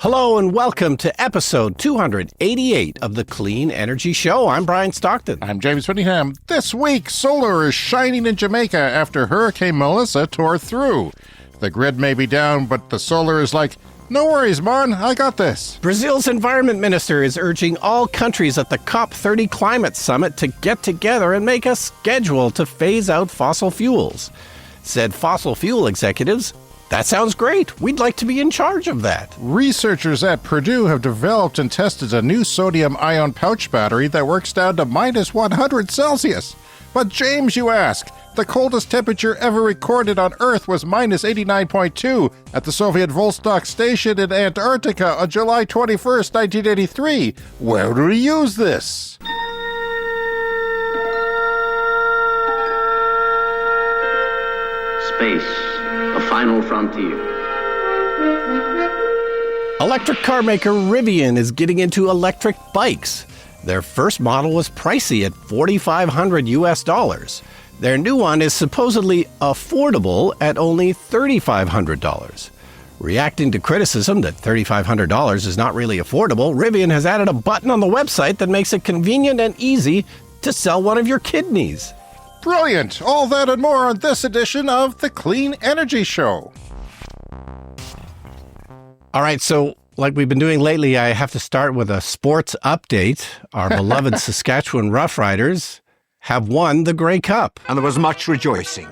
Hello and welcome to episode 288 of the Clean Energy Show. I'm Brian Stockton. I'm James Whittingham. This week, solar is shining in Jamaica after Hurricane Melissa tore through. The grid may be down, but the solar is like, no worries, man, I got this. Brazil's environment minister is urging all countries at the COP30 climate summit to get together and make a schedule to phase out fossil fuels. Said fossil fuel executives, that sounds great. We'd like to be in charge of that. Researchers at Purdue have developed and tested a new sodium-ion pouch battery that works down to minus 100 Celsius. But James, you ask, the coldest temperature ever recorded on Earth was minus 89.2 at the Soviet Vostok station in Antarctica on July 21st, 1983. Where do we use this? Space, a final frontier. Electric car maker Rivian is getting into electric bikes. Their first model was pricey at $4,500 US. Their new one is supposedly affordable at only $3,500. Reacting to criticism that $3,500 is not really affordable, Rivian has added a button on the website that makes it convenient and easy to sell one of your kidneys. Brilliant! All that and more on this edition of the Clean Energy Show. All right, so like we've been doing lately, I have to start with a sports update. Our beloved Saskatchewan Roughriders have won the Grey Cup. And there was much rejoicing.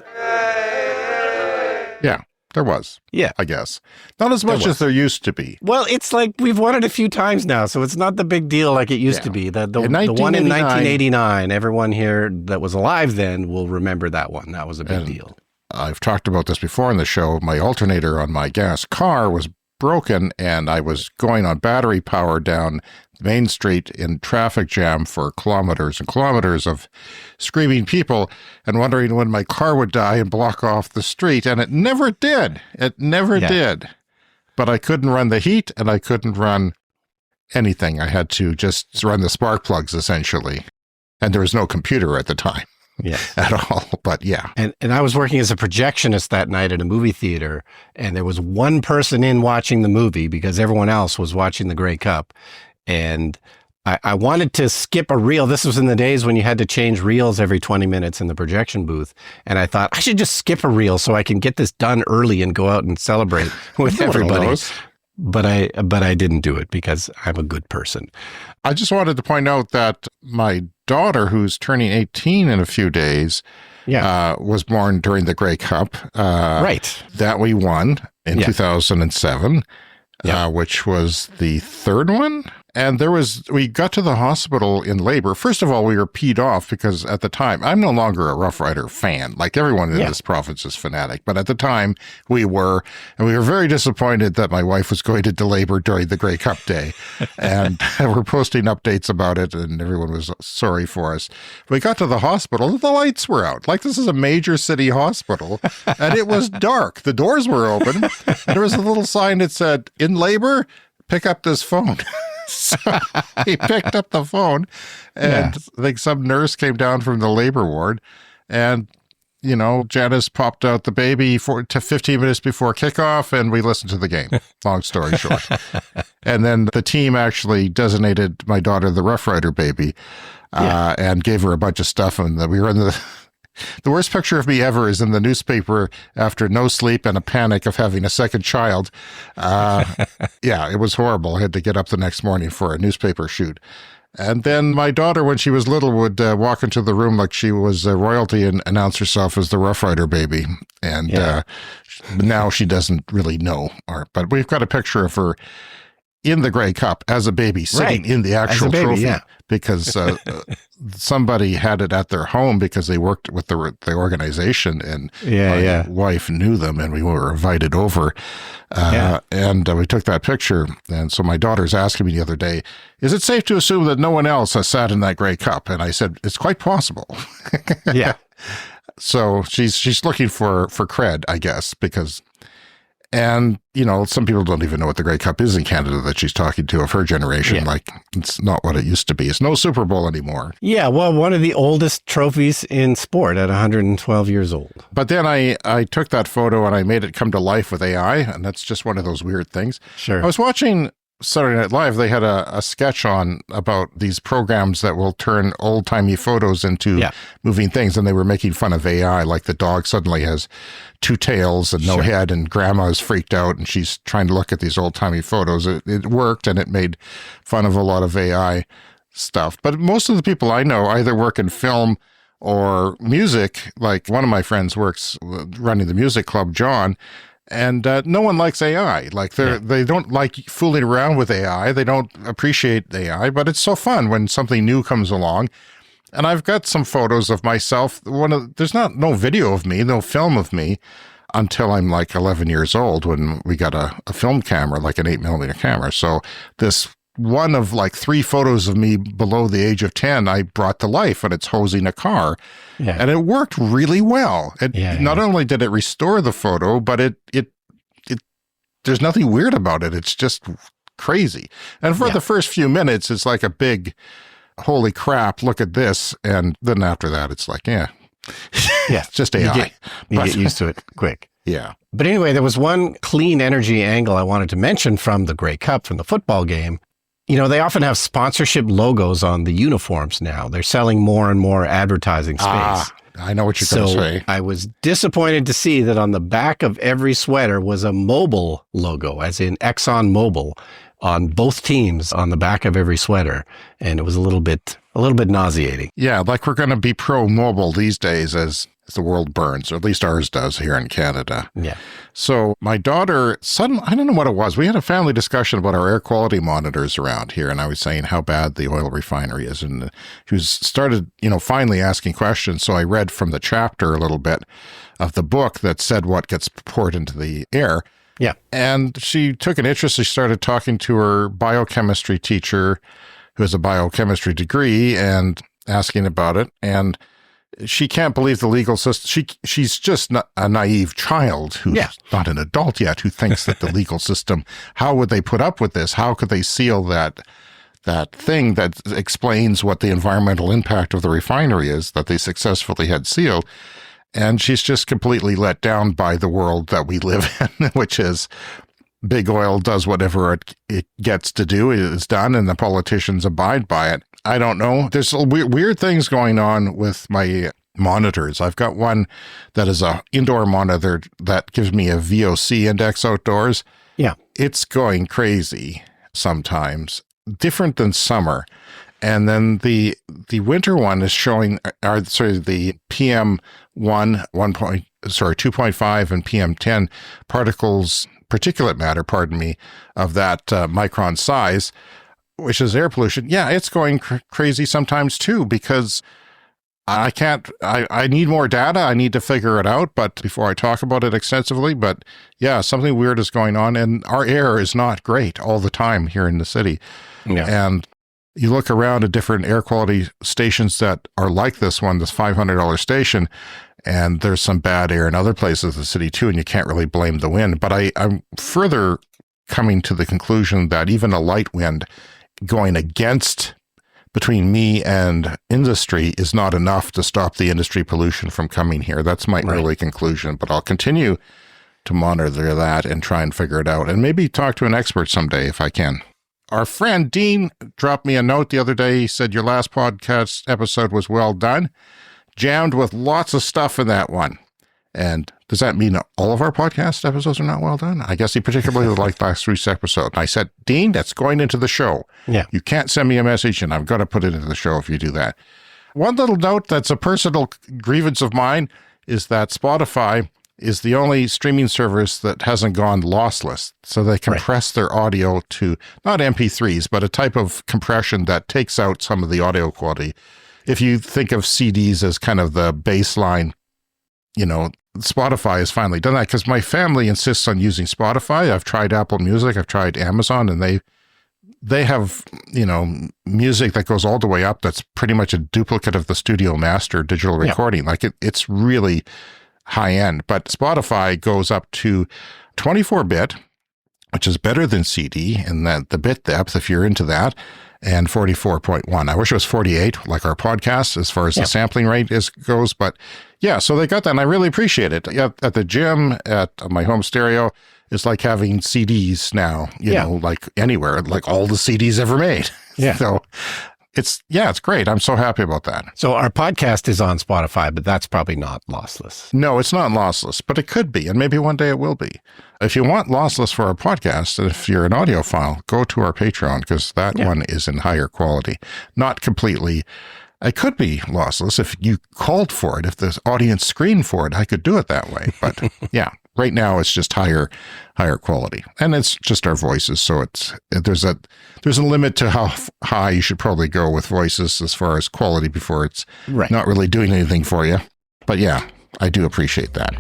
Yeah, there was. Yeah. I guess. Not as much as there used to be. Well, it's like we've won it a few times now, so it's not the big deal like it used to be. The one in 1989, everyone here that was alive then will remember that one. That was a big deal. I've talked about this before in the show. My alternator on my gas car was broken, and I was going on battery power down Main Street in traffic jam for kilometers and kilometers of screaming people and wondering when my car would die and block off the street. And it never did. It never did. But I couldn't run the heat and I couldn't run anything. I had to just run the spark plugs essentially. And there was no computer at the time. Yes. At all, but yeah. And I was working as a projectionist that night at a movie theater, and there was one person in watching the movie because everyone else was watching the Grey Cup. And I wanted to skip a reel. This was in the days when you had to change reels every 20 minutes in the projection booth. And I thought, I should just skip a reel so I can get this done early and go out and celebrate with everybody. But I didn't do it because I'm a good person. I just wanted to point out that my daughter, who's turning 18 in a few days, was born during the Grey Cup. Right. That we won in 2007, which was the third one. And we got to the hospital in labor. First of all, we were peed off because at the time, I'm no longer a Rough Rider fan. Like everyone in this province is fanatic. But at the time we were, and we were very disappointed that my wife was going into labor during the Grey Cup day. And we're posting updates about it and everyone was sorry for us. We got to the hospital, the lights were out. Like this is a major city hospital and it was dark. The doors were open. And there was a little sign that said, in labor, pick up this phone. So he picked up the phone and I think some nurse came down from the labor ward and, Janice popped out the baby to 15 minutes before kickoff and we listened to the game. Long story short. And then the team actually designated my daughter the Rough Rider baby and gave her a bunch of stuff. And we were in the worst picture of me ever is in the newspaper after no sleep and a panic of having a second child. It was horrible. I had to get up the next morning for a newspaper shoot. And then my daughter, when she was little, would walk into the room like she was royalty and announce herself as the Rough Rider baby. And now she doesn't really know. But we've got a picture of her in the Grey Cup as a baby, sitting in the actual trophy, because somebody had it at their home because they worked with the organization, and my wife knew them, and we were invited over, and we took that picture. And so my daughter's asking me the other day, is it safe to assume that no one else has sat in that Grey Cup? And I said, it's quite possible. So she's looking for cred, I guess, because... And, some people don't even know what the Grey Cup is in Canada that she's talking to of her generation. Like, it's not what it used to be. It's no Super Bowl anymore. Yeah, well, one of the oldest trophies in sport at 112 years old. But then I took that photo and I made it come to life with AI, and that's just one of those weird things. Sure. I was watching Saturday Night Live, they had a sketch on about these programs that will turn old-timey photos into moving things, and they were making fun of AI, like the dog suddenly has two tails and no head, and grandma is freaked out, and she's trying to look at these old-timey photos. It worked, and it made fun of a lot of AI stuff. But most of the people I know either work in film or music. Like one of my friends works running the music club, John, and no one likes AI. Like they don't like fooling around with AI. They don't appreciate AI, but it's so fun when something new comes along. And I've got some photos of myself. There's no video of me, no film of me until I'm like 11 years old when we got a film camera, like an 8mm camera. So this one of like 3 photos of me below the age of 10, I brought to life, and it's hosing a car. Yeah. And it worked really well. Not only did it restore the photo, but it there's nothing weird about it. It's just crazy. And for the first few minutes, it's like a big, holy crap, look at this. And then after that, it's like, it's just AI. You get used to it quick. Yeah. But anyway, there was one clean energy angle I wanted to mention from the Grey Cup, from the football game. You know, they often have sponsorship logos on the uniforms now. They're selling more and more advertising space. I know what you're going to say. I was disappointed to see that on the back of every sweater was a Mobil logo, as in Exxon Mobil, on both teams on the back of every sweater. And it was a little bit nauseating. Yeah, like we're going to be pro-Mobil these days as the world burns, or at least ours does here in Canada. Yeah. So my daughter, I don't know what it was. We had a family discussion about our air quality monitors around here, and I was saying how bad the oil refinery is. And she started, finally asking questions. So I read from the chapter a little bit of the book that said what gets poured into the air. Yeah. And she took an interest. She started talking to her biochemistry teacher, who has a biochemistry degree, and asking about it. And she can't believe the legal system. She's just a naive child who's not an adult yet, who thinks that the legal system, how would they put up with this? How could they seal that thing that explains what the environmental impact of the refinery is that they successfully had sealed? And she's just completely let down by the world that we live in, which is big oil does whatever it gets to do, it is done, and the politicians abide by it. I don't know. There's weird things going on with my monitors. I've got one that is an indoor monitor that gives me a VOC index outdoors. Yeah. It's going crazy sometimes, different than summer. And then the winter one is showing, the PM 2.5 and PM 10 particulate matter, of that micron size, which is air pollution. Yeah, it's going crazy sometimes too, because I need more data. I need to figure it out, but before I talk about it extensively, but yeah, something weird is going on, and our air is not great all the time here in the city. Yeah. And you look around at different air quality stations that are like this one, this $500 station, and there's some bad air in other places of the city too, and you can't really blame the wind. But I'm further coming to the conclusion that even a light wind going against between me and industry is not enough to stop the industry pollution from coming here. That's my early conclusion, but I'll continue to monitor that and try and figure it out, and maybe talk to an expert someday if I can. Our friend Dean dropped me a note the other day. He said, your last podcast episode was well done, jammed with lots of stuff in that one. And does that mean all of our podcast episodes are not well done? I guess he particularly liked last week's episode. I said, Dean, that's going into the show. Yeah. You can't send me a message, and I've got to put it into the show if you do that. One little note that's a personal grievance of mine is that Spotify is the only streaming service that hasn't gone lossless. So they compress their audio to not MP3s, but a type of compression that takes out some of the audio quality. If you think of CDs as kind of the baseline, Spotify has finally done that, because my family insists on using Spotify. I've tried Apple Music, I've tried Amazon, and they have, music that goes all the way up that's pretty much a duplicate of the Studio Master digital recording. Like it's really high end, but Spotify goes up to 24-bit, which is better than CD, and that the bit depth, if you're into that, and 44.1. I wish it was 48, like our podcast, as far as the sampling rate goes, but yeah, so they got that, and I really appreciate it. At the gym, at my home stereo, It's like having CDs now, you know, like anywhere, like all the CDs ever made. Yeah. So it's great. I'm so happy about that. So our podcast is on Spotify, but that's probably not lossless. No, it's not lossless, but it could be. And maybe one day it will be. If you want lossless for our podcast, and if you're an audiophile, go to our Patreon, because that one is in higher quality. Not completely. It could be lossless if you called for it. If the audience screamed for it, I could do it that way. But yeah, right now it's just higher quality, and it's just our voices. So there's a limit to how high you should probably go with voices as far as quality before it's not really doing anything for you. But yeah, I do appreciate that.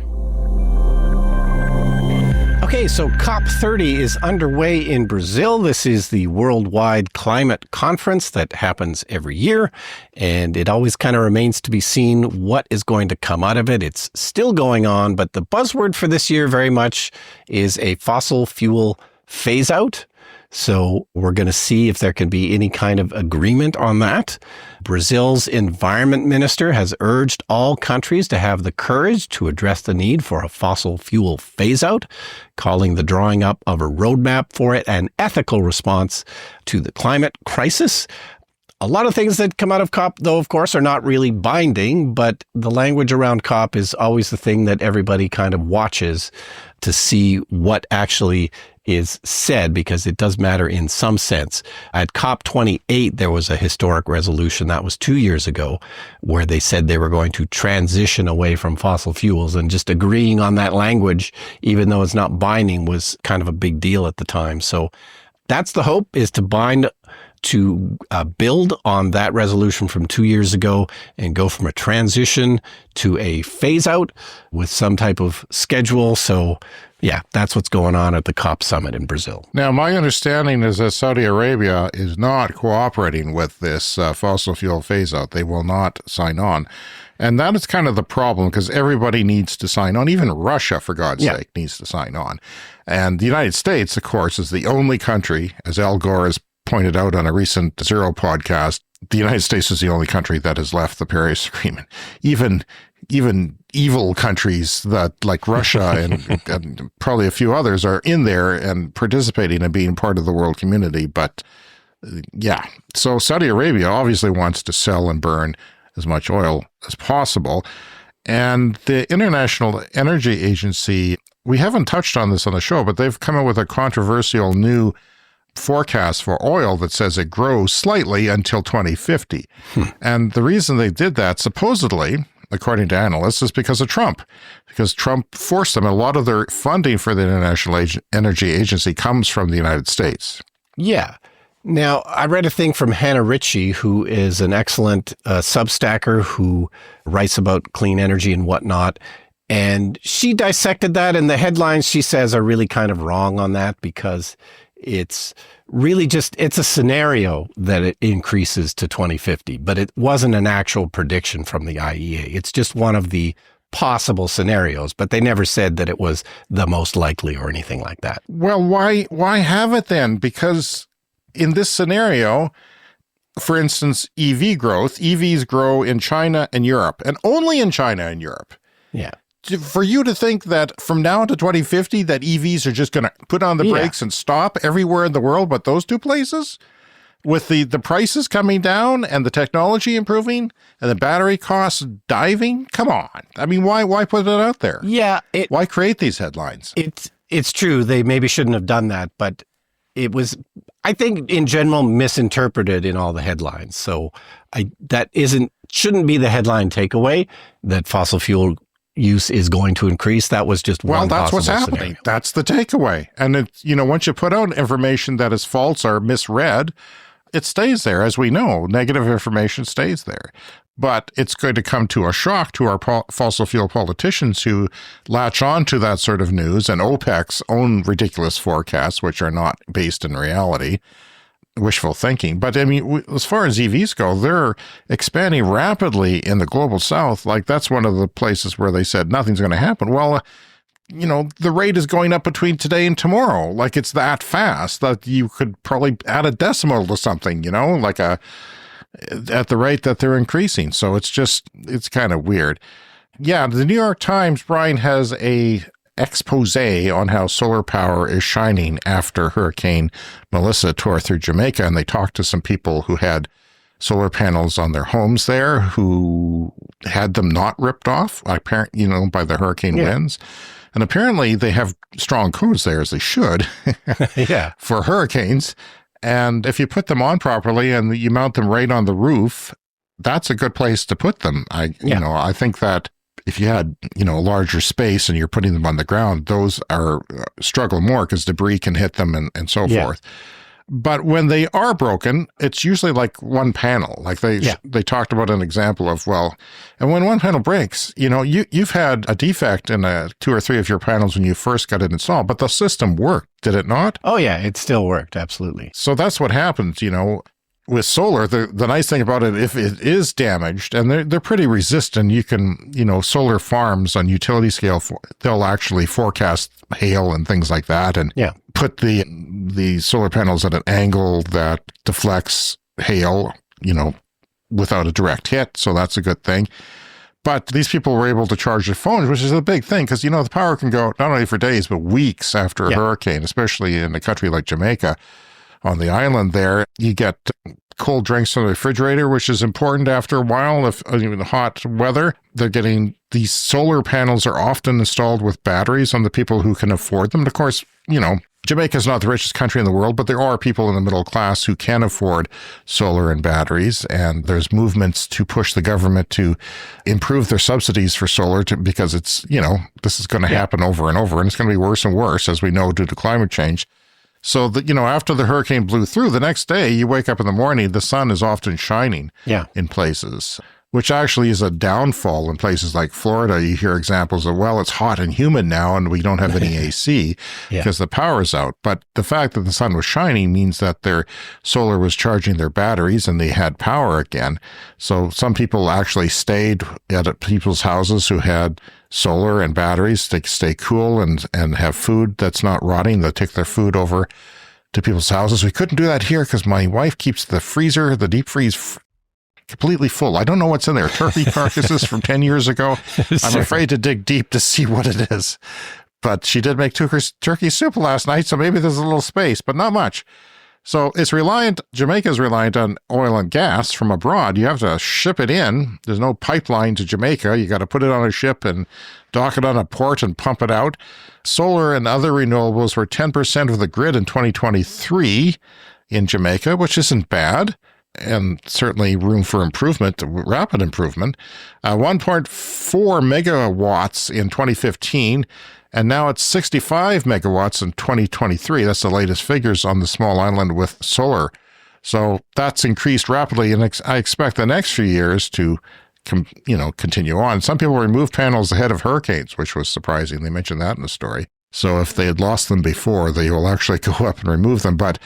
Okay, so COP30 is underway in Brazil. This is the worldwide climate conference that happens every year, and it always kind of remains to be seen what is going to come out of it. It's still going on, but the buzzword for this year very much is a fossil fuel phase out. So we're going to see if there can be any kind of agreement on that. Brazil's environment minister has urged all countries to have the courage to address the need for a fossil fuel phase out, calling the drawing up of a roadmap for it an ethical response to the climate crisis. A lot of things that come out of COP, though, of course, are not really binding, but the language around COP is always the thing that everybody kind of watches to see what actually is said, because it does matter in some sense. At COP28, there was a historic resolution that was 2 years ago where they said they were going to transition away from fossil fuels, and just agreeing on that language, even though it's not binding, was kind of a big deal at the time. So that's the hope, is to build on that resolution from 2 years ago and go from a transition to a phase out with some type of schedule. So yeah, that's what's going on at the COP summit in Brazil. Now, my understanding is that Saudi Arabia is not cooperating with this fossil fuel phase out. They will not sign on. And that is kind of the problem, because everybody needs to sign on. Even Russia, for God's sake, needs to sign on. And the United States, of course, is the only country, as Al Gore has pointed out on a recent Zero podcast, the United States is the only country that has left the Paris Agreement. Even evil countries that, like Russia and probably a few others, are in there and participating and being part of the world community. But yeah, so Saudi Arabia obviously wants to sell and burn as much oil as possible. And the International Energy Agency, we haven't touched on this on the show, but they've come up with a controversial new forecast for oil that says it grows slightly until 2050. And the reason they did that, supposedly, according to analysts, is because of Trump. Because Trump forced them. A lot of their funding for the International Energy Agency comes from the United States. Yeah. Now, I read a thing from Hannah Ritchie, who is an excellent Substacker who writes about clean energy and whatnot. And she dissected that, and the headlines, she says, are really kind of wrong on that, because it's really just, it's a scenario that it increases to 2050, but it wasn't an actual prediction from the IEA. It's just one of the possible scenarios, but they never said that it was the most likely or anything like that. Well, why have it then? Because in this scenario, for instance, EVs grow in China and Europe, and only in China and Europe. Yeah. For you to think that from now to 2050 that EVs are just going to put on the brakes and stop everywhere in the world but those two places, with the prices coming down and the technology improving and the battery costs diving, come on. I mean, why put it out there? Yeah. Why create these headlines? It's true. They maybe shouldn't have done that, but it was, I think, in general, misinterpreted in all the headlines. So shouldn't be the headline takeaway that fossil fuel use is going to increase. That was just one that's what's possible happening. scenario. That's the takeaway. And it's, once you put out information that is false or misread, it stays there. As we know, negative information stays there. But it's going to come to a shock to our fossil fuel politicians who latch on to that sort of news, and OPEC's own ridiculous forecasts, which are not based in reality. Wishful thinking. But I mean, as far as EVs go, they're expanding rapidly in the global south. Like, that's one of the places where they said nothing's going to happen. Well, the rate is going up between today and tomorrow. Like, it's that fast that you could probably add a decimal to something, like at the rate that they're increasing. So it's kind of weird. Yeah. The New York Times, Brian, has a expose on how solar power is shining after Hurricane Melissa tore through Jamaica. And they talked to some people who had solar panels on their homes there who had them not ripped off, apparently, by the hurricane winds. And apparently they have strong codes there, as they should, for hurricanes. And if you put them on properly and you mount them right on the roof, that's a good place to put them. I think that if you had, a larger space and you're putting them on the ground, those are struggle more because debris can hit them and so forth. But when they are broken, it's usually like one panel. Like they talked about an example of, and when one panel breaks, you've had a defect in 2 or 3 of your panels when you first got it installed, but the system worked, did it not? Oh, yeah, it still worked. Absolutely. So that's what happens, with solar. The nice thing about it, if it is damaged, and they're pretty resistant, you can, solar farms on utility scale, they'll actually forecast hail and things like that, and put the solar panels at an angle that deflects hail, without a direct hit. So that's a good thing. But these people were able to charge their phones, which is a big thing because, the power can go not only for days, but weeks after a hurricane, especially in a country like Jamaica. On the island there, you get cold drinks in the refrigerator, which is important after a while. If even hot weather, they're getting these solar panels are often installed with batteries on the people who can afford them. And of course, Jamaica is not the richest country in the world, but there are people in the middle class who can afford solar and batteries. And there's movements to push the government to improve their subsidies for solar because it's, this is going to happen over and over, and it's going to be worse and worse, as we know, due to climate change. So that, after the hurricane blew through, the next day you wake up in the morning, the sun is often shining in places, which actually is a downfall in places like Florida. You hear examples of, it's hot and humid now and we don't have any AC because the power is out. But the fact that the sun was shining means that their solar was charging their batteries and they had power again. So some people actually stayed at people's houses who had solar and batteries to stay cool and have food that's not rotting. They take their food over to people's houses. We couldn't do that here because my wife keeps the deep freeze completely full. I don't know what's in there. Turkey carcasses from 10 years ago. I'm afraid to dig deep to see what it is. But she did make turkey soup last night, so maybe there's a little space, but not much. So Jamaica is reliant on oil and gas from abroad. You have to ship it in. There's no pipeline to Jamaica. You got to put it on a ship and dock it on a port and pump it out. Solar and other renewables were 10% of the grid in 2023 in Jamaica, which isn't bad, and certainly room for improvement, rapid improvement. 1.4 megawatts in 2015, and now it's 65 megawatts in 2023. That's the latest figures on the small island with solar. So that's increased rapidly, and I expect the next few years to continue on. Some people remove panels ahead of hurricanes, which was surprising. They mentioned that in the story. So if they had lost them before, they will actually go up and remove them. But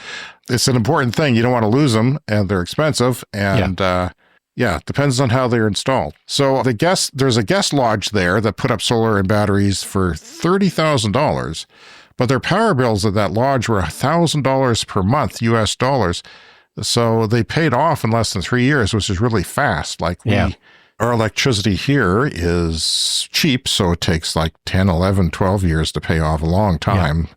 it's an important thing. You don't want to lose them, and they're expensive. And depends on how they're installed. So there's a guest lodge there that put up solar and batteries for $30,000, but their power bills at that lodge were $1,000 per month, US dollars. So they paid off in less than 3 years, which is really fast. Our electricity here is cheap, so it takes like 10, 11, 12 years to pay off, a long time. Yeah.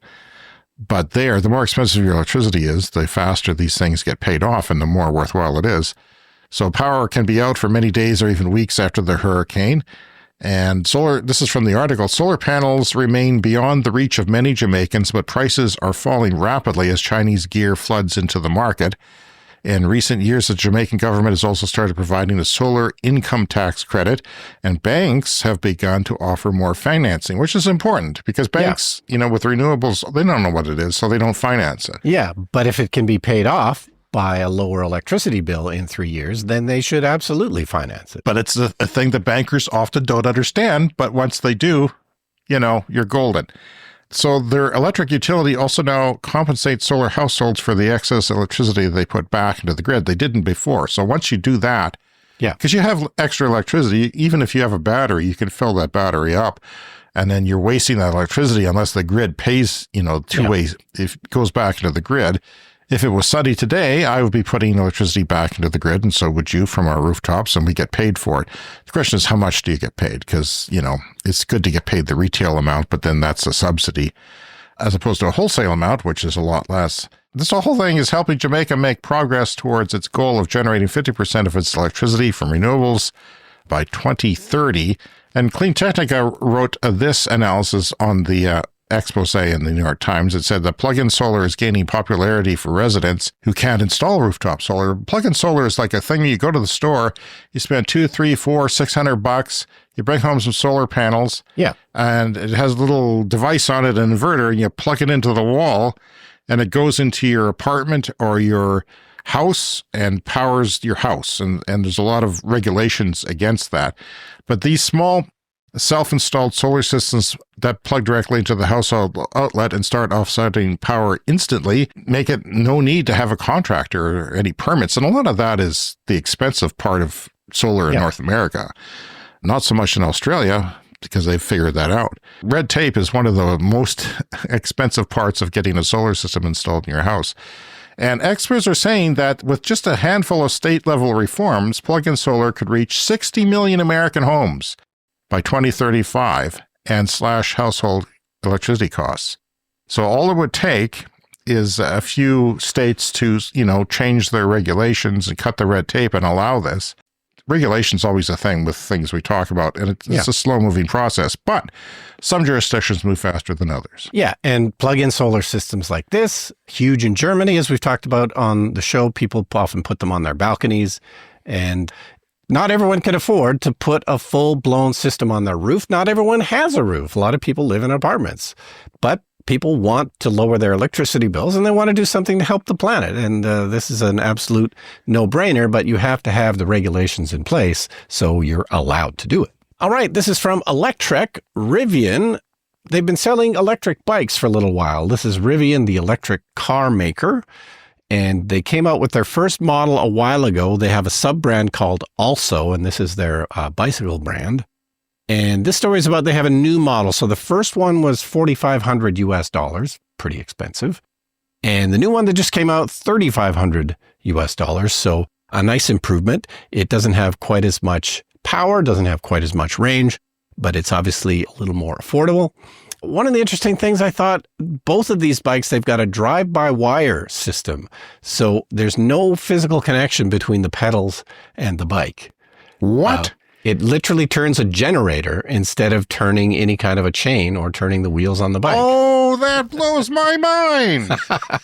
But the more expensive your electricity is, the faster these things get paid off and the more worthwhile it is. So power can be out for many days or even weeks after the hurricane. And this is from the article, solar panels remain beyond the reach of many Jamaicans, but prices are falling rapidly as Chinese gear floods into the market. In recent years, the Jamaican government has also started providing a solar income tax credit, and banks have begun to offer more financing, which is important because banks, with renewables, they don't know what it is, so they don't finance it. Yeah, but if it can be paid off by a lower electricity bill in 3 years, then they should absolutely finance it. But it's a thing that bankers often don't understand, but once they do, you're golden. So their electric utility also now compensates solar households for the excess electricity they put back into the grid. They didn't before. So once you do that, because you have extra electricity, even if you have a battery, you can fill that battery up, and then you're wasting that electricity unless the grid pays, 2 ways. If it goes back into the grid, If it was sunny today, I would be putting electricity back into the grid, and so would you from our rooftops, and we get paid for it. The question is, how much do you get paid? Because, it's good to get paid the retail amount, but then that's a subsidy, as opposed to a wholesale amount, which is a lot less. This whole thing is helping Jamaica make progress towards its goal of generating 50% of its electricity from renewables by 2030. And Clean Technica wrote this analysis on the expose in the New York Times. It said that plug-in solar is gaining popularity for residents who can't install rooftop solar. Plug-in solar is like a thing you go to the store, you spend $200, $300, $400, $600, you bring home some solar panels, and it has a little device on it, an inverter, and you plug it into the wall, and it goes into your apartment or your house and powers your house. And there's a lot of regulations against that. But these small self-installed solar systems that plug directly into the household outlet and start offsetting power instantly make it no need to have a contractor or any permits. And a lot of that is the expensive part of solar in North America. Not so much in Australia, because they've figured that out. Red tape is one of the most expensive parts of getting a solar system installed in your house. And experts are saying that with just a handful of state-level reforms, plug-in solar could reach 60 million American homes by 2035 and slash household electricity costs. So all it would take is a few states to, change their regulations and cut the red tape and allow this. Regulation's always a thing with things we talk about, and it's a slow-moving process, but some jurisdictions move faster than others. Yeah, and plug-in solar systems like this, huge in Germany, as we've talked about on the show. People often put them on their balconies, and not everyone can afford to put a full-blown system on their roof. Not everyone has a roof. A lot of people live in apartments, but people want to lower their electricity bills, and they want to do something to help the planet. And this is an absolute no-brainer, but you have to have the regulations in place so you're allowed to do it. All right, this is from Electrek. Rivian, they've been selling electric bikes for a little while. This is Rivian, the electric car maker, and they came out with their first model a while ago. They have a sub-brand called Also, and this is their bicycle brand. And this story is about they have a new model. So the first one was $4,500 US, pretty expensive. And the new one that just came out, $3,500 US. So a nice improvement. It doesn't have quite as much power, doesn't have quite as much range, but it's obviously a little more affordable. One of the interesting things I thought, both of these bikes, they've got a drive-by-wire system. So there's no physical connection between the pedals and the bike. What? It literally turns a generator instead of turning any kind of a chain or turning the wheels on the bike. Oh, that blows my mind.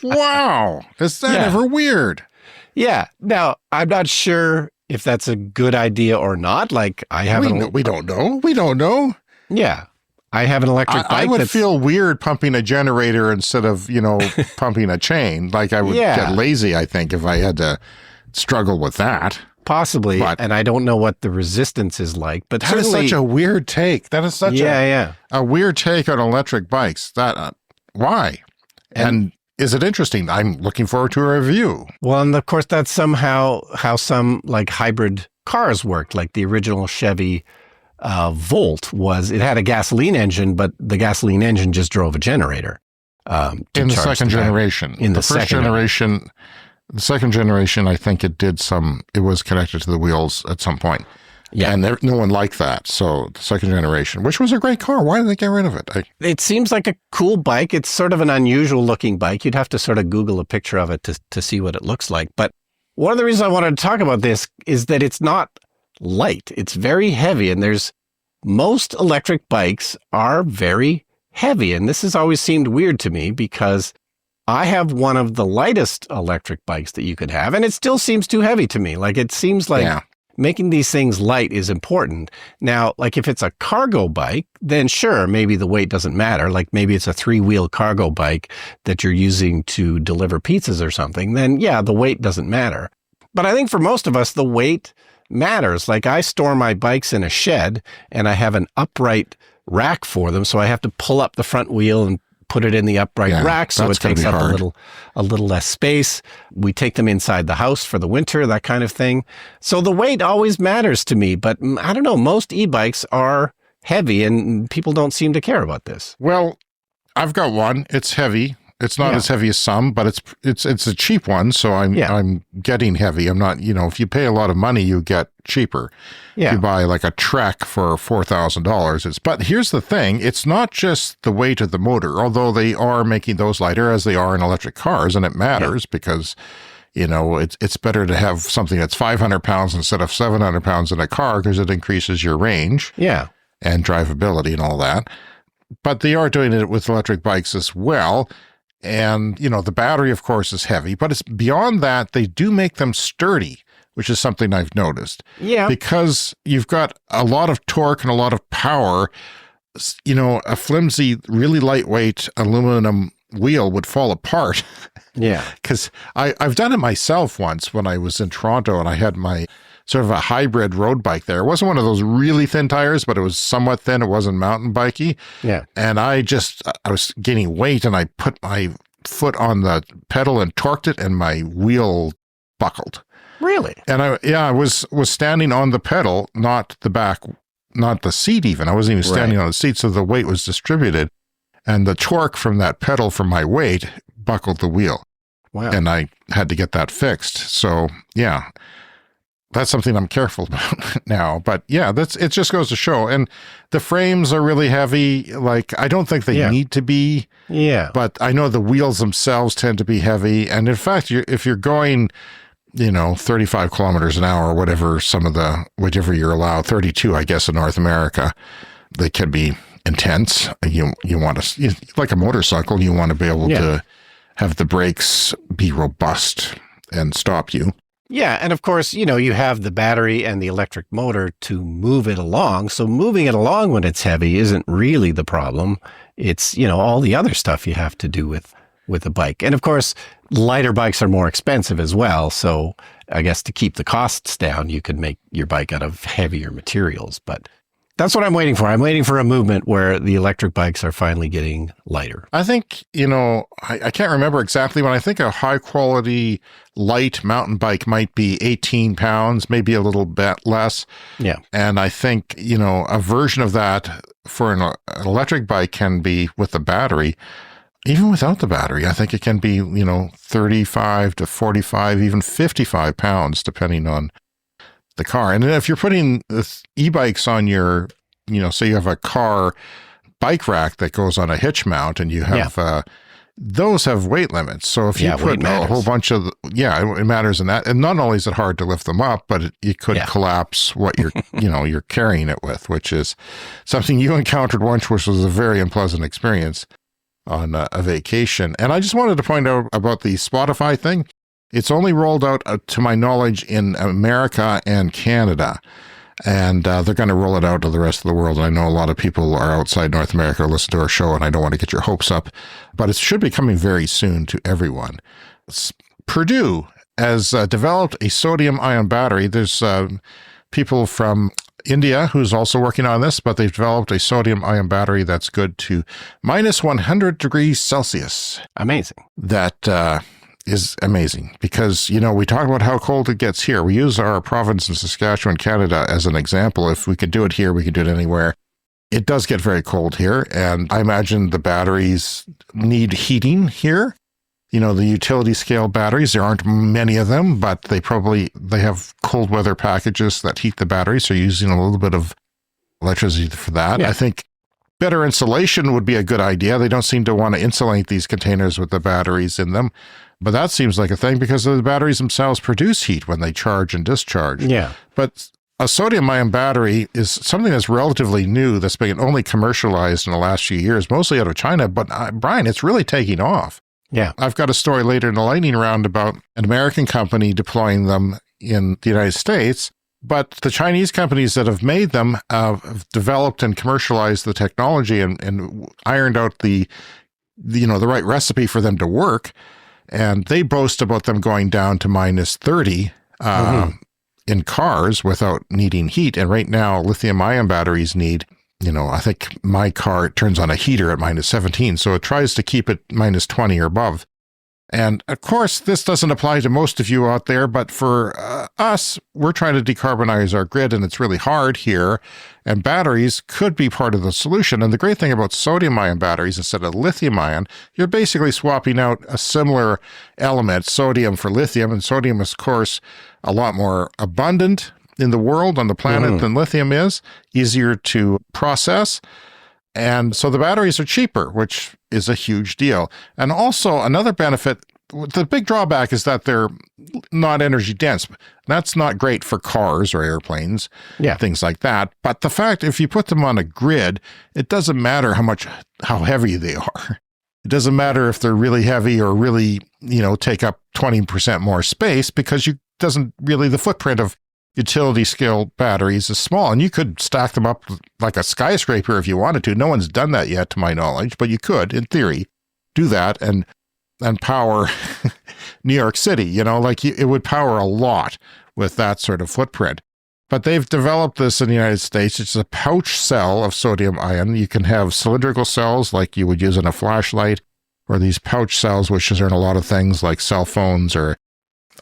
Wow. Is that ever weird? Yeah. Now, I'm not sure if that's a good idea or not. Like, I haven't... We don't know. We don't know. Yeah. I have an electric bike. I would feel weird pumping a generator instead of, pumping a chain. Like, I would get lazy, I think, if I had to struggle with that. Possibly, and I don't know what the resistance is like, but that is such a weird take. That is such a weird take on electric bikes. That why? And is it interesting? I'm looking forward to a review. Well, and of course, that's somehow how some like hybrid cars worked. Like the original Chevy Volt it had a gasoline engine, but the gasoline engine just drove a generator. In the second generation. In the first generation. The second generation, I think it was connected to the wheels at some point. Yeah. And no one liked that. So the second generation, which was a great car. Why did they get rid of it? It seems like a cool bike. It's sort of an unusual looking bike. You'd have to sort of Google a picture of it to see what it looks like. But one of the reasons I wanted to talk about this is that it's not light. It's very heavy. And most electric bikes are very heavy. And this has always seemed weird to me because I have one of the lightest electric bikes that you could have, and it still seems too heavy to me. Like, it seems like making these things light is important. Now, like if it's a cargo bike, then sure, maybe the weight doesn't matter. Like maybe it's a 3-wheel cargo bike that you're using to deliver pizzas or something, then yeah, the weight doesn't matter. But I think for most of us, the weight matters. Like I store my bikes in a shed and I have an upright rack for them. So I have to pull up the front wheel and put it in the upright rack, so it takes up a little less space. We take them inside the house for the winter, that kind of thing. So the weight always matters to me, but I don't know, most e-bikes are heavy and people don't seem to care about this. Well, I've got one. It's heavy. It's not as heavy as some, but it's a cheap one, so I'm getting heavy. I'm not, if you pay a lot of money, you get cheaper. Yeah. If you buy like a Trek for $4,000, but here's the thing, it's not just the weight of the motor, although they are making those lighter as they are in electric cars, and it matters because it's better to have something that's 500 pounds instead of 700 pounds in a car because it increases your range and drivability and all that. But they are doing it with electric bikes as well. And, the battery, of course, is heavy, but it's beyond that. They do make them sturdy, which is something I've noticed. Yeah. Because you've got a lot of torque and a lot of power. A flimsy, really lightweight aluminum wheel would fall apart. Yeah. Because I've done it myself once when I was in Toronto and I had my sort of a hybrid road bike there. It wasn't one of those really thin tires, but it was somewhat thin. It wasn't mountain bikey. Yeah. And I was gaining weight and I put my foot on the pedal and torqued it and my wheel buckled. Really? And I was standing on the pedal, not the back, not the seat even. I wasn't even standing on the seat, so the weight was distributed. And the torque from that pedal from my weight buckled the wheel. Wow. And I had to get that fixed. So, yeah. That's something I'm careful about now. But yeah, it just goes to show. And the frames are really heavy. Like, I don't think they need to be. Yeah. But I know the wheels themselves tend to be heavy. And in fact, if you're going, 35 kilometers an hour, whatever you're allowed, 32, I guess, in North America, they can be intense. You want to, like a motorcycle, you want to be able to have the brakes be robust and stop you. Yeah, and of course, you have the battery and the electric motor to move it along. So moving it along when it's heavy isn't really the problem. It's, all the other stuff you have to do with a bike. And of course, lighter bikes are more expensive as well. So I guess to keep the costs down, you could make your bike out of heavier materials. But that's what I'm waiting for. I'm waiting for a movement where the electric bikes are finally getting lighter. I think, I can't remember exactly, but I think a high quality light mountain bike might be 18 pounds, maybe a little bit less. Yeah. And I think, a version of that for an electric bike can be with the battery. Even without the battery, I think it can be, 35 to 45, even 55 pounds, depending on the car. And if you're putting e-bikes on your, say you have a car bike rack that goes on a hitch mount and you have, those have weight limits. So if you put a whole bunch of, it matters in that. And not only is it hard to lift them up, but it could collapse what you're, you're carrying it with, which is something you encountered once, which was a very unpleasant experience on a vacation. And I just wanted to point out about the Spotify thing. It's only rolled out, to my knowledge, in America and Canada, and they're going to roll it out to the rest of the world. And I know a lot of people are outside North America listen to our show, and I don't want to get your hopes up, but it should be coming very soon to everyone. Purdue has developed a sodium-ion battery. There's people from India who's also working on this, but they've developed a sodium-ion battery that's good to minus 100 degrees Celsius. Amazing. That is amazing because, we talk about how cold it gets here. We use our province in Saskatchewan, Canada as an example. If we could do it here, we could do it anywhere. It does get very cold here, and I imagine the batteries need heating here. The utility scale batteries, there aren't many of them, but they have cold weather packages that heat the battery, so you're using a little bit of electricity for that. Yeah. I think better insulation would be a good idea. They don't seem to want to insulate these containers with the batteries in them. But that seems like a thing because the batteries themselves produce heat when they charge and discharge. Yeah. But a sodium-ion battery is something that's relatively new, that's been only commercialized in the last few years, mostly out of China. But Brian, it's really taking off. Yeah. I've got a story later in the lightning round about an American company deploying them in the United States. But the Chinese companies that have made them have developed and commercialized the technology and ironed out the right recipe for them to work. And they boast about them going down to minus 30 in cars without needing heat. And right now, lithium-ion batteries need, I think my car turns on a heater at minus 17. So it tries to keep it minus 20 or above. And of course, this doesn't apply to most of you out there, but for us, we're trying to decarbonize our grid, and it's really hard here. And batteries could be part of the solution. And the great thing about sodium-ion batteries instead of lithium-ion, you're basically swapping out a similar element, sodium for lithium. And sodium is, of course, a lot more abundant in the world, on the planet, than lithium is, easier to process. And so the batteries are cheaper, which is a huge deal. And also another benefit, the big drawback is that they're not energy dense. That's not great for cars or airplanes, things like that. But the fact, if you put them on a grid, it doesn't matter how heavy they are. It doesn't matter if they're really heavy or really, take up 20% more space, because the footprint of utility scale batteries is small, and you could stack them up like a skyscraper if you wanted to. No one's done that yet, to my knowledge, but you could, in theory, do that and power New York City. It would power a lot with that sort of footprint. But they've developed this in the United States. It's a pouch cell of sodium ion. You can have cylindrical cells like you would use in a flashlight, or these pouch cells, which are in a lot of things like cell phones or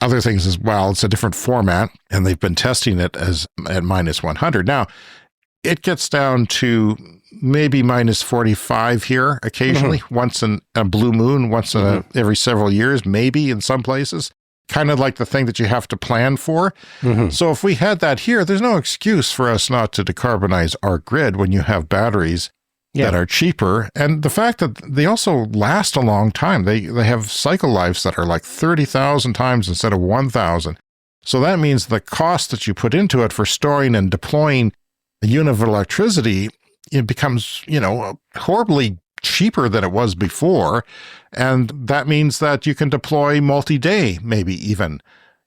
other things as well. It's a different format, and they've been testing it at minus 100. Now, it gets down to maybe minus 45 here occasionally, once in a blue moon, once in every several years, maybe in some places. Kind of like the thing that you have to plan for. So if we had that here, there's no excuse for us not to decarbonize our grid when you have batteries that are cheaper. And the fact that they also last a long time, they have cycle lives that are like 30,000 times instead of 1,000. So that means the cost that you put into it for storing and deploying a unit of electricity, it becomes, horribly cheaper than it was before. And that means that you can deploy multi-day, maybe even.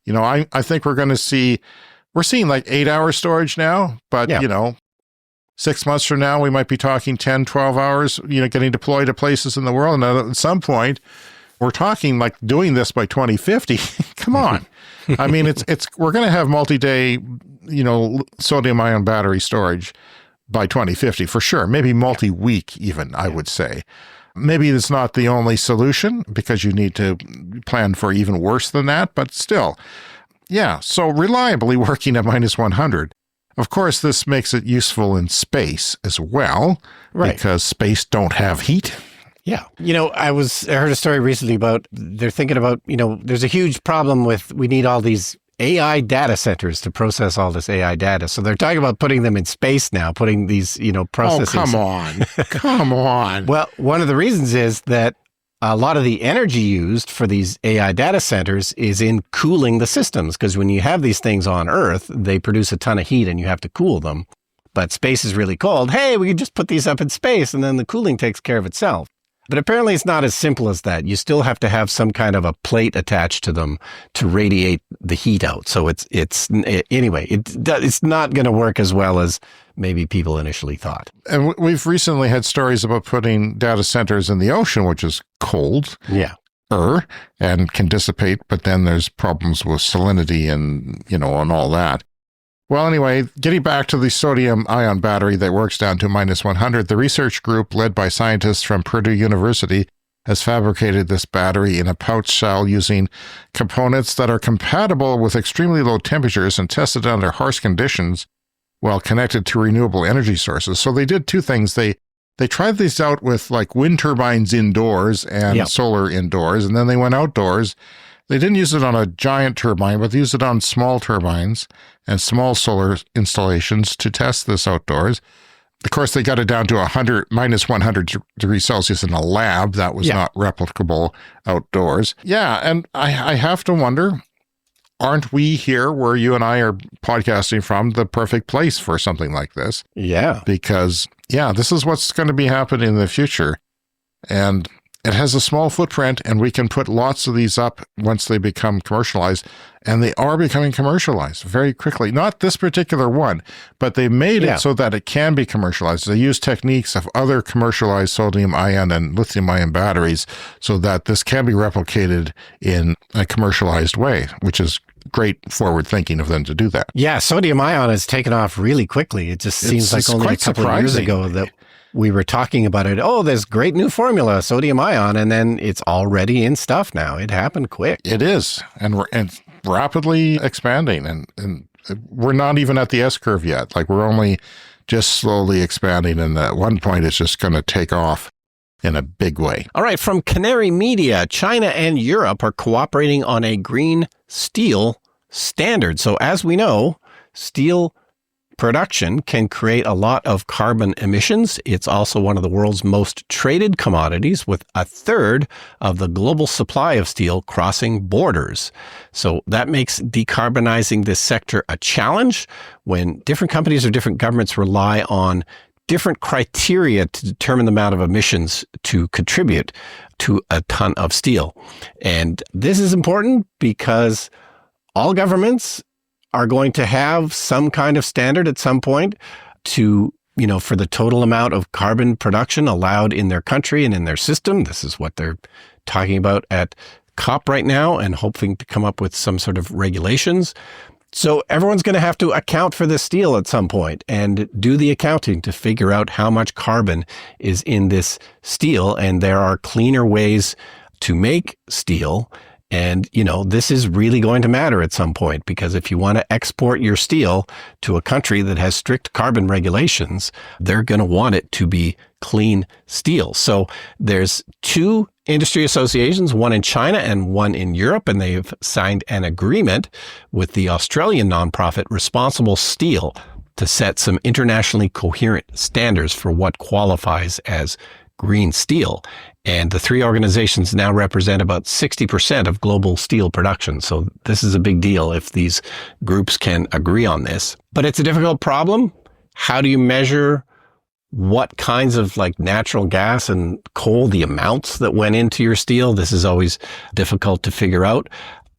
I think we're seeing like 8-hour storage now, but 6 months from now, we might be talking 10, 12 hours, getting deployed to places in the world. And at some point, we're talking like doing this by 2050. Come on. I mean, we're going to have multi-day, sodium ion battery storage by 2050 for sure. Maybe multi-week even, I would say. Maybe it's not the only solution, because you need to plan for even worse than that, but still. Yeah, so reliably working at minus 100. Of course, this makes it useful in space as well, because space don't have heat. Yeah. I heard a story recently about, they're thinking about, there's a huge problem with, we need all these AI data centers to process all this AI data. So they're talking about putting them in space now, putting these, processing. Oh, come on. Come on. Well, one of the reasons is that a lot of the energy used for these AI data centers is in cooling the systems, because when you have these things on Earth, they produce a ton of heat and you have to cool them. But space is really cold. Hey, we can just put these up in space and then the cooling takes care of itself. But apparently it's not as simple as that. You still have to have some kind of a plate attached to them to radiate the heat out. So it's not going to work as well as maybe people initially thought. And we've recently had stories about putting data centers in the ocean, which is cold. Yeah. And can dissipate, but then there's problems with salinity and, and all that. Well, anyway, getting back to the sodium-ion battery that works down to minus 100, the research group led by scientists from Purdue University has fabricated this battery in a pouch cell using components that are compatible with extremely low temperatures and tested under harsh conditions while connected to renewable energy sources. So they did two things. They tried these out with like wind turbines indoors and solar indoors, and then they went outdoors. They didn't use it on a giant turbine, but they used it on small turbines and small solar installations to test this outdoors. Of course, they got it down to minus 100 degrees Celsius in a lab. That was not replicable outdoors. Yeah, and I have to wonder, aren't we here where you and I are podcasting from the perfect place for something like this? Yeah. Because, this is what's going to be happening in the future. And it has a small footprint, and we can put lots of these up once they become commercialized. And they are becoming commercialized very quickly. Not this particular one, but they made it so that it can be commercialized. They use techniques of other commercialized sodium-ion and lithium-ion batteries so that this can be replicated in a commercialized way, which is great forward thinking of them to do that. Yeah, sodium-ion has taken off really quickly. It just seems like only a couple of years ago that we were talking about it. Oh, there's great new formula, sodium ion, and then it's already in stuff now. It happened quick. It is, and rapidly expanding, and we're not even at the S curve yet. Like, we're only just slowly expanding, and at one point it's just going to take off in a big way. All right, from Canary Media, China and Europe are cooperating on a green steel standard. So as we know, steel production can create a lot of carbon emissions. It's also one of the world's most traded commodities, with a third of the global supply of steel crossing borders. So that makes decarbonizing this sector a challenge when different companies or different governments rely on different criteria to determine the amount of emissions to contribute to a ton of steel. And this is important because all governments are going to have some kind of standard at some point to, for the total amount of carbon production allowed in their country and in their system. This is what they're talking about at COP right now and hoping to come up with some sort of regulations. So everyone's going to have to account for this steel at some point and do the accounting to figure out how much carbon is in this steel. And there are cleaner ways to make steel. And, this is really going to matter at some point, because if you want to export your steel to a country that has strict carbon regulations, they're going to want it to be clean steel. So there's two industry associations, one in China and one in Europe, and they've signed an agreement with the Australian nonprofit Responsible Steel to set some internationally coherent standards for what qualifies as green steel. And the three organizations now represent about 60% of global steel production. So this is a big deal if these groups can agree on this. But it's a difficult problem. How do you measure what kinds of natural gas and coal, the amounts that went into your steel? This is always difficult to figure out.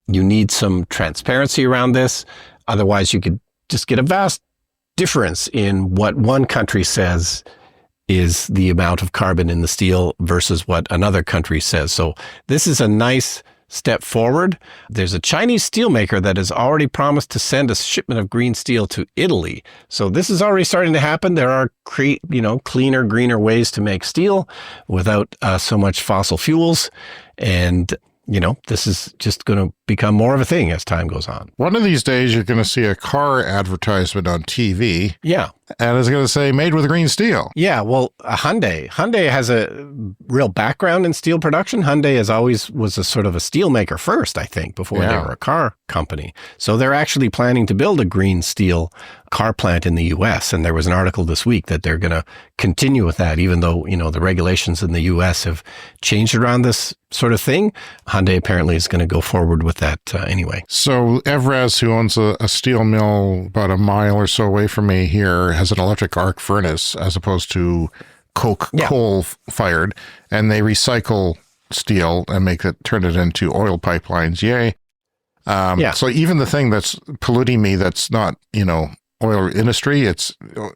You need some transparency around this. Otherwise, you could just get a vast difference in what one country says is the amount of carbon in the steel versus what another country says. So this is a nice step forward. There's a Chinese steelmaker that has already promised to send a shipment of green steel to Italy. So this is already starting to happen. There are cleaner, greener ways to make steel without so much fossil fuels. And this is just going to become more of a thing as time goes on. One of these days, you're going to see a car advertisement on TV. Yeah. And it's going to say, made with green steel. Yeah, well, Hyundai has a real background in steel production. Hyundai was a sort of a steel maker first, I think, before they were a car company. So they're actually planning to build a green steel car plant in the U.S. And there was an article this week that they're going to continue with that, even though, the regulations in the U.S. have changed around this sort of thing. Hyundai apparently is going to go forward with that anyway. So Evraz, who owns a steel mill about a mile or so away from me here, has an electric arc furnace as opposed to coal fired, and they recycle steel and turn it into oil pipelines. Yay. So even the thing that's polluting me, that's not, oil industry, it's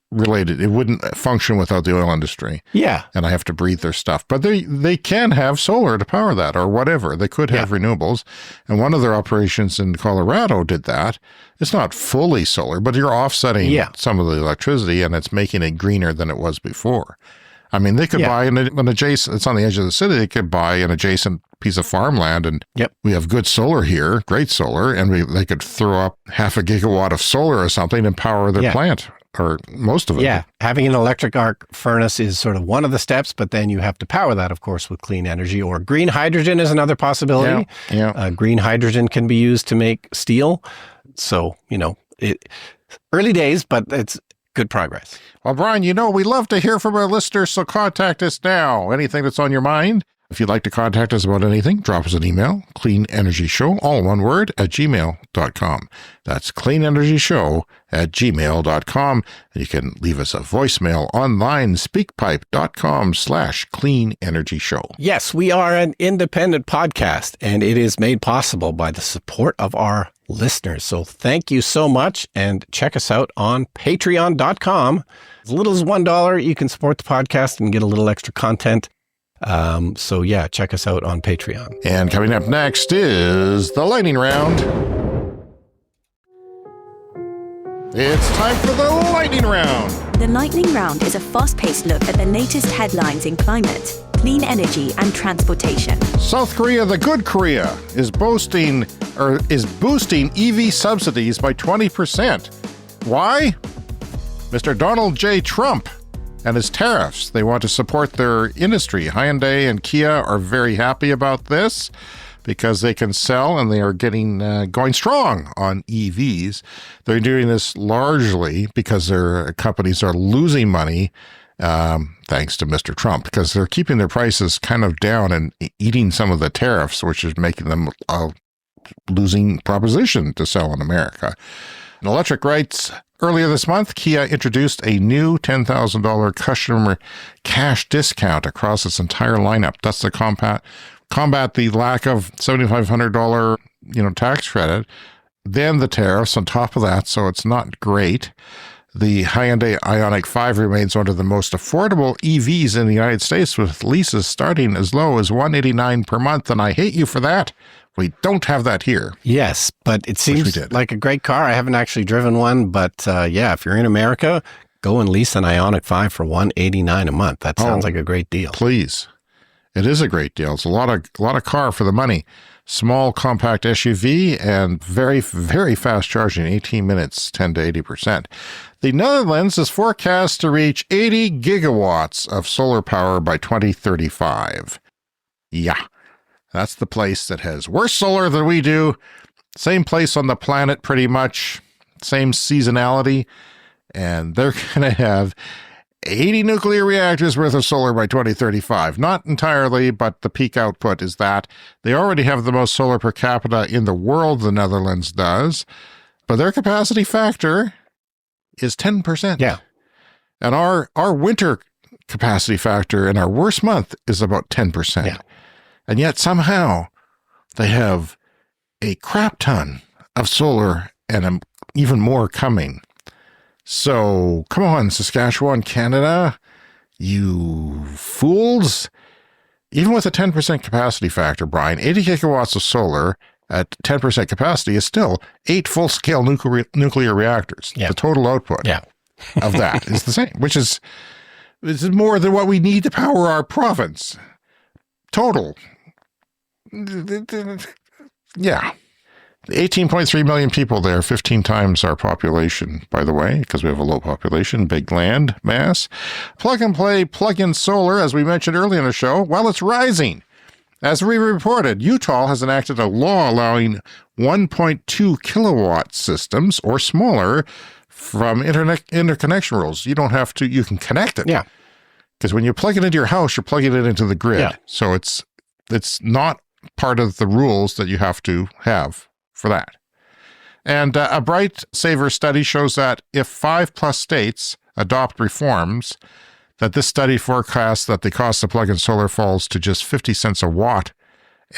related. It wouldn't function without the oil industry. Yeah. And I have to breathe their stuff. But they can have solar to power that or whatever. They could have renewables. And one of their operations in Colorado did that. It's not fully solar, but you're offsetting some of the electricity, and it's making it greener than it was before. I mean, they could buy an adjacent, it's on the edge of the city, they could buy an adjacent piece of farmland, and we have good solar here, great solar, and they could throw up 0.5 gigawatt of solar or something and power their plant, or most of it. Yeah, having an electric arc furnace is sort of one of the steps, but then you have to power that, of course, with clean energy, or green hydrogen is another possibility. Green hydrogen can be used to make steel. So, early days, but it's good progress. Well, Brian, we love to hear from our listeners, so contact us now. Anything that's on your mind. If you'd like to contact us about anything, drop us an email, cleanenergyshow, all one word, @gmail.com. That's cleanenergyshow@gmail.com. And you can leave us a voicemail online, speakpipe.com/cleanenergyshow. Yes, we are an independent podcast, and it is made possible by the support of our listeners. So thank you so much, and check us out on patreon.com. As little as $1, you can support the podcast and get a little extra content. Check us out on Patreon. And coming up next is the lightning round. It's time for the lightning round. The Lightning Round is a fast-paced look at the latest headlines in climate, clean energy, and transportation. South Korea, the good Korea, is boosting EV subsidies by 20%. Why? Mr. Donald J. Trump and his tariffs. They want to support their industry. Hyundai and Kia are very happy about this because they can sell and they are going strong on EVs. They're doing this largely because their companies are losing money thanks to Mr. Trump, because they're keeping their prices kind of down and eating some of the tariffs, which is making them a losing proposition to sell in America. In electric rights, earlier this month, Kia introduced a new $10,000 customer cash discount across its entire lineup. That's to combat the lack of $7,500 tax credit. Then the tariffs on top of that, so it's not great. The Hyundai Ioniq 5 remains one of the most affordable EVs in the United States, with leases starting as low as $189 per month, and I hate you for that. We don't have that here. Yes, but it seems like a great car. I haven't actually driven one, but if you're in America, go and lease an Ioniq 5 for $189 a month. That sounds like a great deal. Please. It is a great deal. It's a lot of car for the money. Small, compact SUV and very, very fast charging, 18 minutes, 10 to 80%. The Netherlands is forecast to reach 80 gigawatts of solar power by 2035. Yeah, that's the place that has worse solar than we do. Same place on the planet, pretty much. Same seasonality. And they're going to have 80 nuclear reactors worth of solar by 2035. Not entirely, but the peak output is that. They already have the most solar per capita in the world, the Netherlands does. But their capacity factor is 10%. Yeah. And our winter capacity factor in our worst month is about 10%. Yeah. And yet somehow they have a crap ton of solar and even more coming. So, come on, Saskatchewan, Canada, you fools. Even with a 10% capacity factor, Brian, 80 gigawatts of solar at 10% capacity is still 8 full-scale nuclear reactors. Yeah. The total output of that is the same, which is more than what we need to power our province. Total. Yeah. 18.3 million people there, 15 times our population, by the way, because we have a low population, big land mass. Plug and play, plug-in solar, as we mentioned earlier in the show, well, it's rising. As we reported, Utah has enacted a law allowing 1.2 kilowatt systems or smaller from interconnection rules. You don't have to, you can connect it. Yeah. Because when you plug it into your house, you're plugging it into the grid. Yeah. So it's not part of the rules that you have to have for that. And a Bright Saver study shows that if 5+ states adopt reforms, that this study forecasts that the cost of plug-in solar falls to just 50 cents a watt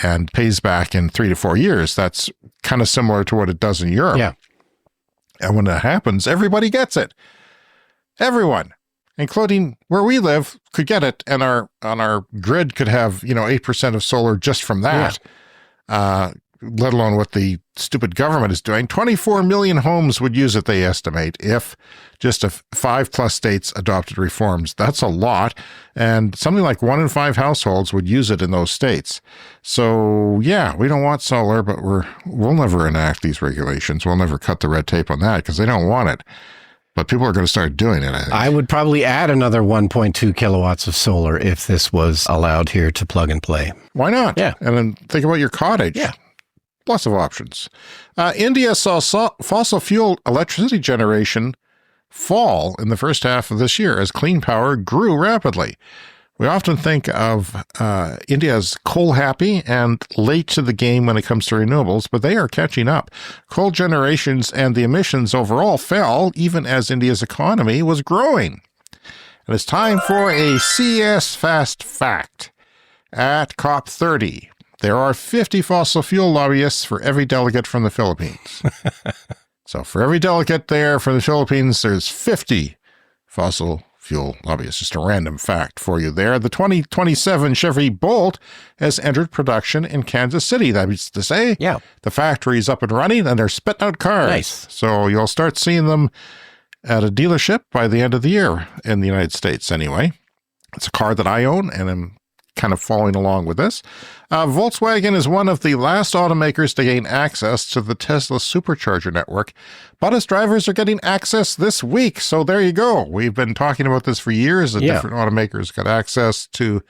and pays back in 3 to 4 years. That's kind of similar to what it does in Europe. Yeah. And when that happens, everybody gets it. Everyone, including where we live, could get it, and our grid could have 8% of solar just from that. Let alone what the stupid government is doing. 24 million homes would use it, they estimate, if just 5+ states adopted reforms. That's a lot. And something like 1 in 5 households would use it in those states. So, yeah, we don't want solar, but we'll never enact these regulations. We'll never cut the red tape on that because they don't want it. But people are going to start doing it, I think. I would probably add another 1.2 kilowatts of solar if this was allowed here to plug and play. Why not? Yeah. And then think about your cottage. Yeah. Lots of options. India saw fossil fuel electricity generation fall in the first half of this year as clean power grew rapidly. We often think of India as coal-happy and late to the game when it comes to renewables, but they are catching up. Coal generations and the emissions overall fell even as India's economy was growing. And it's time for a CS Fast Fact. At COP30, there are 50 fossil fuel lobbyists for every delegate from the Philippines. So for every delegate there from the Philippines, there's 50 fossil fuel lobbyists. Just a random fact for you there. The 2027 Chevy Bolt has entered production in Kansas City. That means to say, the factory's up and running and they're spitting out cars. Nice. So you'll start seeing them at a dealership by the end of the year in the United States anyway. It's a car that I own, and I'm kind of following along with this. Volkswagen is one of the last automakers to gain access to the Tesla supercharger network, but its drivers are getting access this week. So there you go. We've been talking about this for years. The different automakers got access to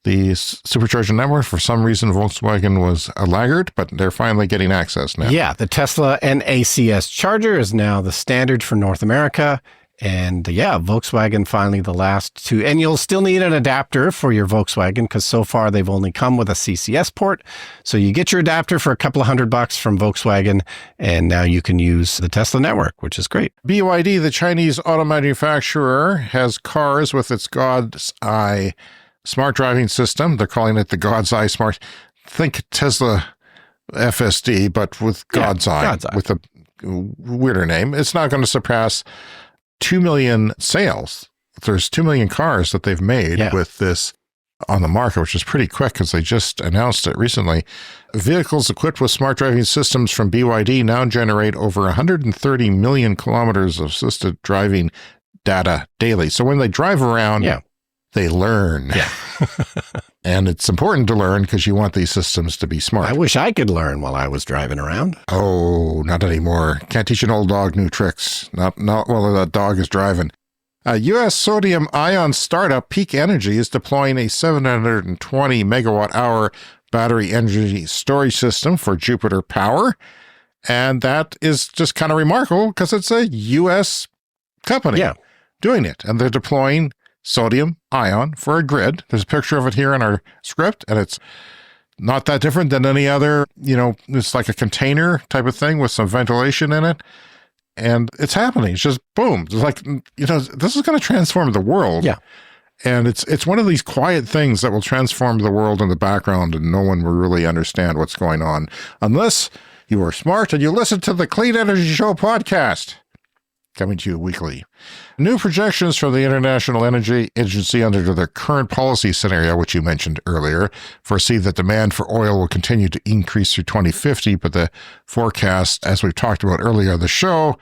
the supercharger network. For some reason, Volkswagen was a laggard, but they're finally getting access now. Yeah, the Tesla NACS charger is now the standard for North America. And Volkswagen finally the last to, and you'll still need an adapter for your Volkswagen because so far they've only come with a CCS port. So you get your adapter for a couple of $100 from Volkswagen, and now you can use the Tesla network, which is great. BYD, the Chinese auto manufacturer, has cars with its God's Eye smart driving system. They're calling it the God's Eye Smart. Think Tesla FSD, but with God's Eye, with a weirder name. It's not going to surpass 2 million sales. There's 2 million cars that they've made with this on the market, which is pretty quick because they just announced it recently. Vehicles equipped with smart driving systems from BYD now generate over 130 million kilometers of assisted driving data daily. So when they drive around, they learn. Yeah. And it's important to learn because you want these systems to be smart. I wish I could learn while I was driving around. Oh, not anymore. Can't teach an old dog new tricks. Not while the dog is driving. A U.S. sodium-ion startup, Peak Energy, is deploying a 720 megawatt-hour battery energy storage system for Jupiter Power. And that is just kind of remarkable because it's a U.S. company doing it. And they're deploying sodium ion for a grid. There's a picture of it here in our script, and it's not that different than any other, it's like a container type of thing with some ventilation in it. And it's happening. It's just boom. It's like, this is going to transform the world. Yeah. And it's one of these quiet things that will transform the world in the background, and no one will really understand what's going on unless you are smart and you listen to the Clean Energy Show podcast, coming to you weekly. New projections from the International Energy Agency under their current policy scenario, which you mentioned earlier, foresee that demand for oil will continue to increase through 2050, but the forecast, as we've talked about earlier on the show,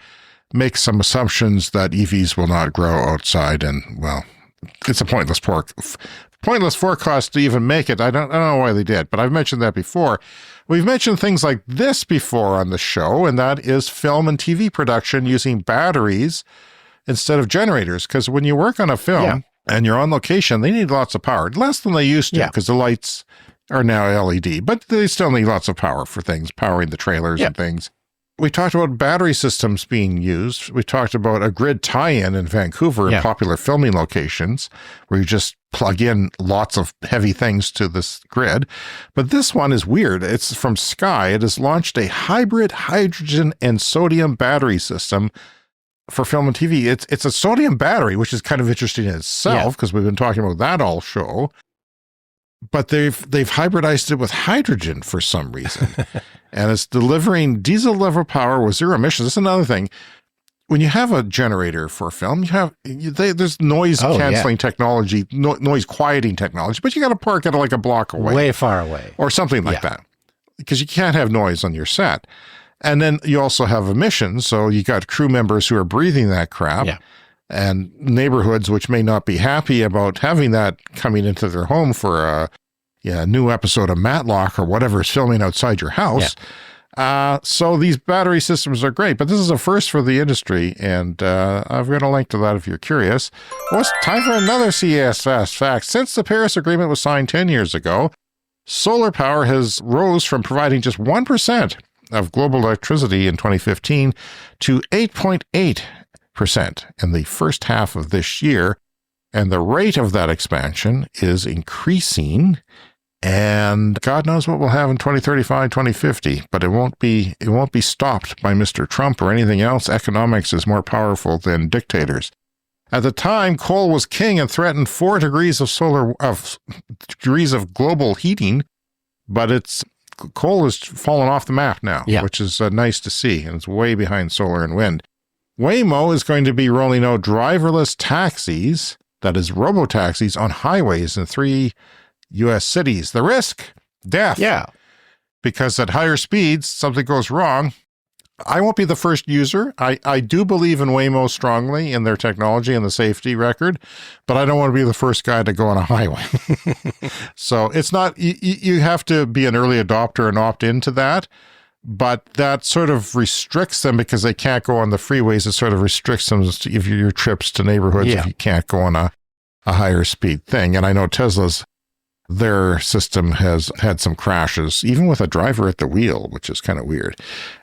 makes some assumptions that EVs will not grow outside, and, well, it's a pointless forecast to even make it. I don't know why they did, but I've mentioned that before. We've mentioned things like this before on the show, and that is film and TV production using batteries instead of generators. Because when you work on a film and you're on location, they need lots of power. Less than they used to, because the lights are now LED, but they still need lots of power for things, powering the trailers and things. We talked about battery systems being used. We talked about a grid tie-in in Vancouver in popular filming locations where you just plug in lots of heavy things to this grid. But this one is weird. It's from Sky. It has launched a hybrid hydrogen and sodium battery system for film and TV. It's a sodium battery, which is kind of interesting in itself because we've been talking about that all show. But they've hybridized it with hydrogen for some reason. And it's delivering diesel level power with zero emissions. That's another thing. When you have a generator for a film, there's noise canceling technology, noise quieting technology, but you got to park it like a block away. Way far away. Or something like that. Because you can't have noise on your set. And then you also have emissions. So you got crew members who are breathing that crap. Yeah. And neighborhoods which may not be happy about having that coming into their home for a new episode of Matlock or whatever is filming outside your house. Yeah. So these battery systems are great, but this is a first for the industry, and I've got a link to that if you're curious. Well, it's time for another CES Fast Fact. Since the Paris Agreement was signed 10 years ago, solar power has rose from providing just 1% of global electricity in 2015 to 8.8% in the first half of this year, and the rate of that expansion is increasing, and God knows what we'll have in 2035, 2050, but it won't be stopped by Mr. Trump or anything else. Economics is more powerful than dictators. At the time, coal was king and threatened 4 degrees of global heating, but coal has fallen off the map now, which is nice to see, and it's way behind solar and wind. Waymo is going to be rolling out driverless taxis, that is robo-taxis, on highways in 3 U.S. cities. The risk? Death. Yeah. Because at higher speeds, something goes wrong. I won't be the first user. I do believe in Waymo strongly, in their technology and the safety record, but I don't want to be the first guy to go on a highway. So it's not, you have to be an early adopter and opt into that, but that sort of restricts them because they can't go on the freeways. It sort of restricts them if your trips to neighborhoods if you can't go on a higher speed thing. And I know their system has had some crashes, even with a driver at the wheel, which is kind of weird.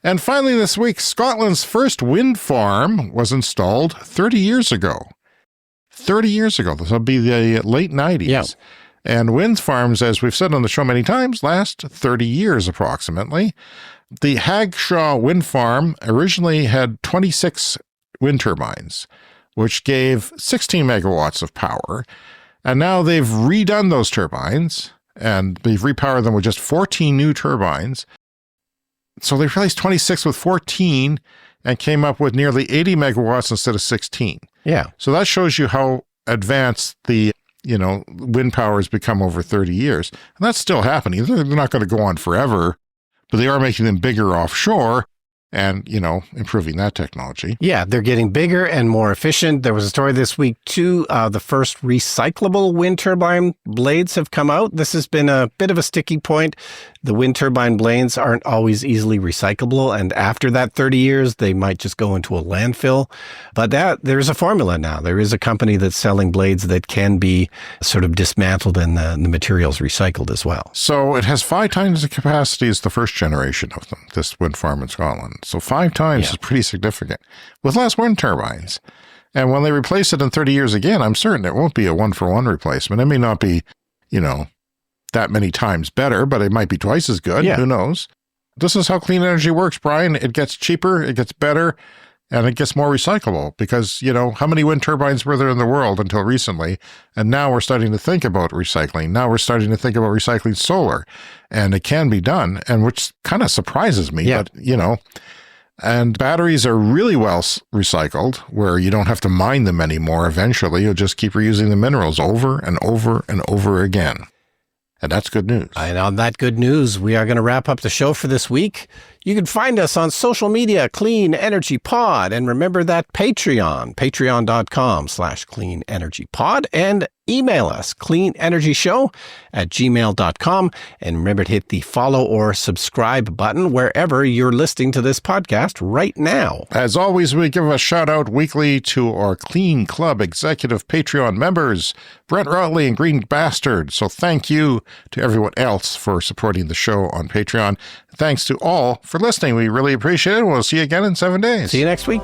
And finally this week, Scotland's first wind farm was installed 30 years ago. 30 years ago. This will be the late 90s. Yeah. And wind farms, as we've said on the show many times, last 30 years approximately. The Hagshaw Wind Farm originally had 26 wind turbines, which gave 16 megawatts of power. And now they've redone those turbines, and they've repowered them with just 14 new turbines. So they replaced 26 with 14 and came up with nearly 80 megawatts instead of 16. Yeah. So that shows you how advanced the wind power has become over 30 years. And that's still happening. They're not going to go on forever, but they are making them bigger offshore and, improving that technology. Yeah, they're getting bigger and more efficient. There was a story this week, too. The first recyclable wind turbine blades have come out. This has been a bit of a sticky point. The wind turbine blades aren't always easily recyclable, and after that 30 years, they might just go into a landfill. But there's a formula now. There is a company that's selling blades that can be sort of dismantled and the materials recycled as well. So it has 5 times the capacity as the first generation of them, this wind farm in Scotland. So 5 times is pretty significant, with less wind turbines. And when they replace it in 30 years again, I'm certain it won't be a 1-for-1 replacement. It may not be, that many times better, but it might be twice as good. Yeah. Who knows? This is how clean energy works, Brian. It gets cheaper, it gets better, and it gets more recyclable because, how many wind turbines were there in the world until recently? And now we're starting to think about recycling. Now we're starting to think about recycling solar, and it can be done, and which kind of surprises me, but, and batteries are really well recycled where you don't have to mine them anymore. Eventually, you'll just keep reusing the minerals over and over and over again. And that's good news. And on that good news, we are going to wrap up the show for this week. You can find us on social media, Clean Energy Pod. And remember that Patreon, patreon.com/Clean Energy Pod. And email us, cleanenergyshow@gmail.com. And remember to hit the follow or subscribe button wherever you're listening to this podcast right now. As always, we give a shout out weekly to our Clean Club executive Patreon members, Brent Rotley and Green Bastard. So thank you to everyone else for supporting the show on Patreon. Thanks to all for listening. We really appreciate it. We'll see you again in 7 days. See you next week.